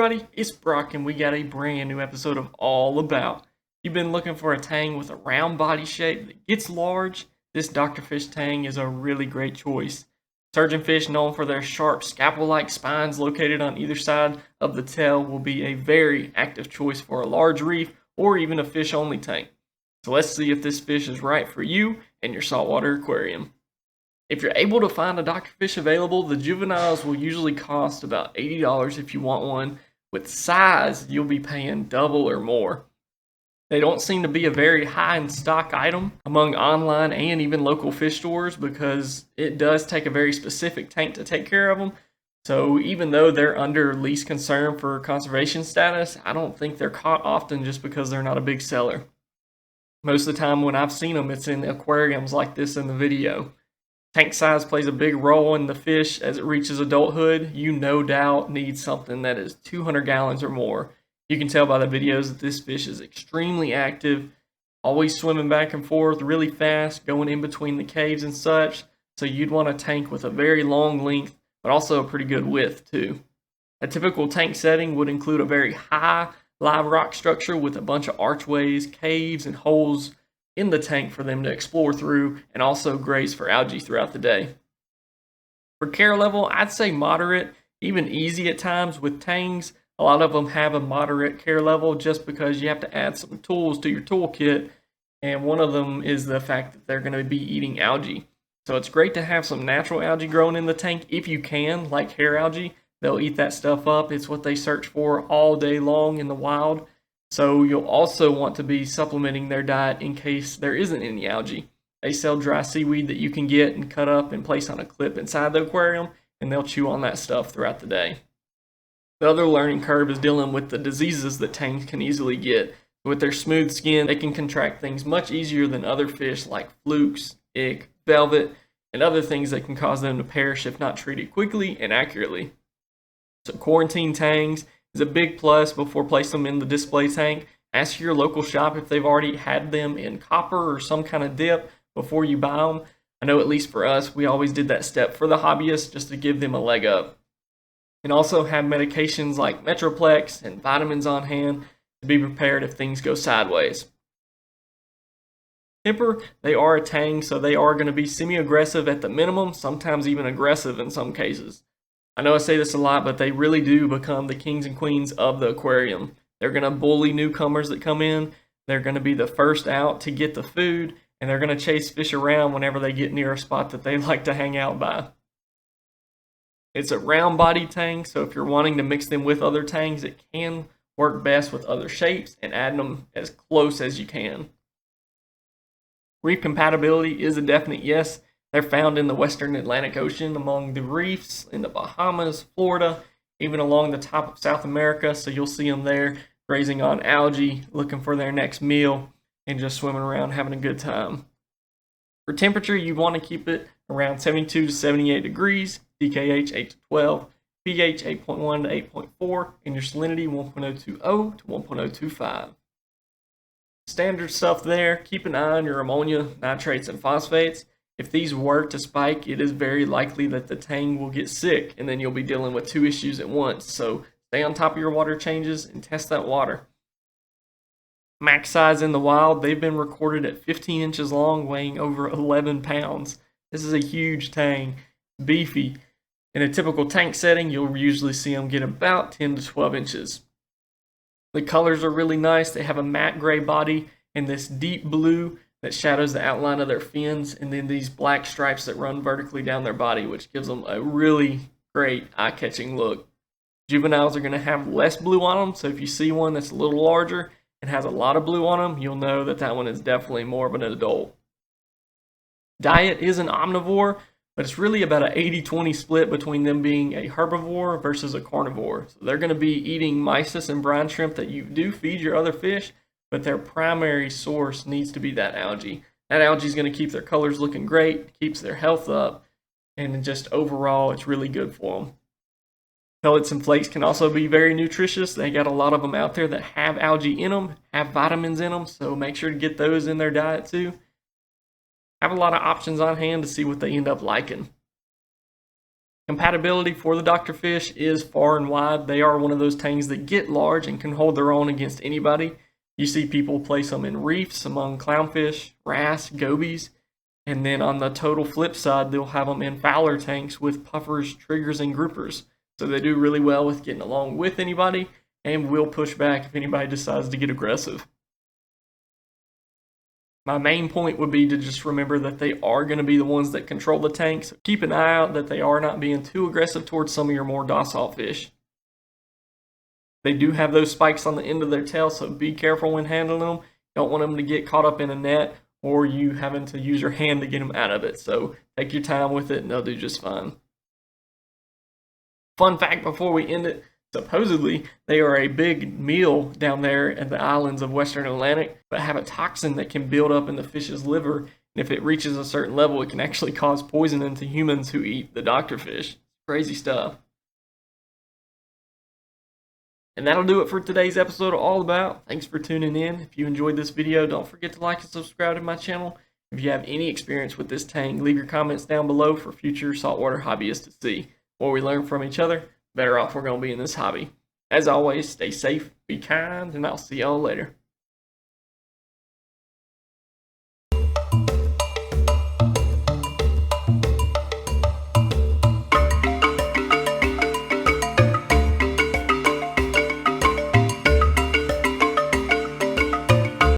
everybody, it's Brock and we got a brand new episode of All About. You've been looking for a tang with a round body shape that gets large, this Doctorfish Tang is a really great choice. Surgeonfish known for their sharp scalpel-like spines located on either side of the tail will be a very active choice for a large reef or even a fish-only tank. So let's see if this fish is right for you and your saltwater aquarium. If you're able to find a Doctorfish available, the juveniles will usually cost about $80 if you want one. With size, you'll be paying double or more. They don't seem to be a very high in stock item among online and even local fish stores because it does take a very specific tank to take care of them. So even though they're under least concern for conservation status, I don't think they're caught often just because they're not a big seller. Most of the time when I've seen them, it's in aquariums like this in the video. Tank size plays a big role in the fish as it reaches adulthood. You no doubt need something that is 200 gallons or more. You can tell by the videos that this fish is extremely active, always swimming back and forth really fast, going in between the caves and such. So you'd want a tank with a very long length, but also a pretty good width too. A typical tank setting would include a very high live rock structure with a bunch of archways, caves, and holes in the tank for them to explore through and also graze for algae throughout the day. For care level, I'd say moderate, even easy at times with tangs. A lot of them have a moderate care level just because you have to add some tools to your toolkit, and one of them is the fact that they're going to be eating algae. So it's great to have some natural algae growing in the tank if you can, like hair algae. They'll eat that stuff up. It's what they search for all day long in the wild. So you'll also want to be supplementing their diet in case there isn't any algae. They sell dry seaweed that you can get and cut up and place on a clip inside the aquarium, and they'll chew on that stuff throughout the day. The other learning curve is dealing with the diseases that tangs can easily get. With their smooth skin, they can contract things much easier than other fish like flukes, ick, velvet, and other things that can cause them to perish if not treated quickly and accurately. So quarantine tangs is a big plus before placing them in the display tank. Ask your local shop if they've already had them in copper or some kind of dip before you buy them. I know at least for us, we always did that step for the hobbyists just to give them a leg up. And also have medications like Metroplex and vitamins on hand to be prepared if things go sideways. Temper, they are a tang, so they are going to be semi-aggressive at the minimum, sometimes even aggressive in some cases. I know I say this a lot, but they really do become the kings and queens of the aquarium. They're going to bully newcomers that come in. They're going to be the first out to get the food, and they're going to chase fish around whenever they get near a spot that they like to hang out by. It's a round body tang, so if you're wanting to mix them with other tangs, it can work best with other shapes and add them as close as you can. Reef compatibility is a definite yes. They're found in the western Atlantic Ocean among the reefs in the Bahamas, Florida, even along the top of South America, so you'll see them there grazing on algae, looking for their next meal, and just swimming around having a good time. For temperature, you want to keep it around 72 to 78 degrees, DKH 8 to 12, pH 8.1 to 8.4, and your salinity 1.020 to 1.025. Standard stuff there. Keep an eye on your ammonia, nitrates, and phosphates. If these were to spike, it is very likely that the tang will get sick, and then you'll be dealing with two issues at once. So stay on top of your water changes and test that water. Max size in the wild, they've been recorded at 15 inches long, weighing over 11 pounds. This is a huge tang, beefy. In a typical tank setting, you'll usually see them get about 10 to 12 inches. The colors are really nice. They have a matte gray body and this deep blue that shadows the outline of their fins, and then these black stripes that run vertically down their body, which gives them a really great eye-catching look. Juveniles are going to have less blue on them, so if you see one that's a little larger and has a lot of blue on them, you'll know that that one is definitely more of an adult. Diet is an omnivore, but it's really about an 80-20 split between them being a herbivore versus a carnivore. So they're going to be eating mysis and brine shrimp that you do feed your other fish, but their primary source needs to be that algae. That algae is going to keep their colors looking great, keeps their health up, and just overall, it's really good for them. Pellets and flakes can also be very nutritious. They got a lot of them out there that have algae in them, have vitamins in them, so make sure to get those in their diet too. Have a lot of options on hand to see what they end up liking. Compatibility for the Doctorfish is far and wide. They are one of those tangs that get large and can hold their own against anybody. You see people place them in reefs among clownfish, wrasse, gobies, and then on the total flip side, they'll have them in fowler tanks with puffers, triggers, and groupers. So they do really well with getting along with anybody and will push back if anybody decides to get aggressive. My main point would be to just remember that they are going to be the ones that control the tank, so keep an eye out that they are not being too aggressive towards some of your more docile fish. They do have those spikes on the end of their tail, so be careful when handling them. Don't want them to get caught up in a net or you having to use your hand to get them out of it. So take your time with it and they'll do just fine. Fun fact before we end it, supposedly they are a big meal down there at the islands of Western Atlantic, but have a toxin that can build up in the fish's liver. And if it reaches a certain level, it can actually cause poisoning to humans who eat the Doctorfish. Crazy stuff. And that'll do it for today's episode of All About. Thanks for tuning in. If you enjoyed this video, don't forget to like and subscribe to my channel. If you have any experience with this tang, leave your comments down below for future saltwater hobbyists to see. The more we learn from each other, better off we're going to be in this hobby. As always, stay safe, be kind, and I'll see y'all later.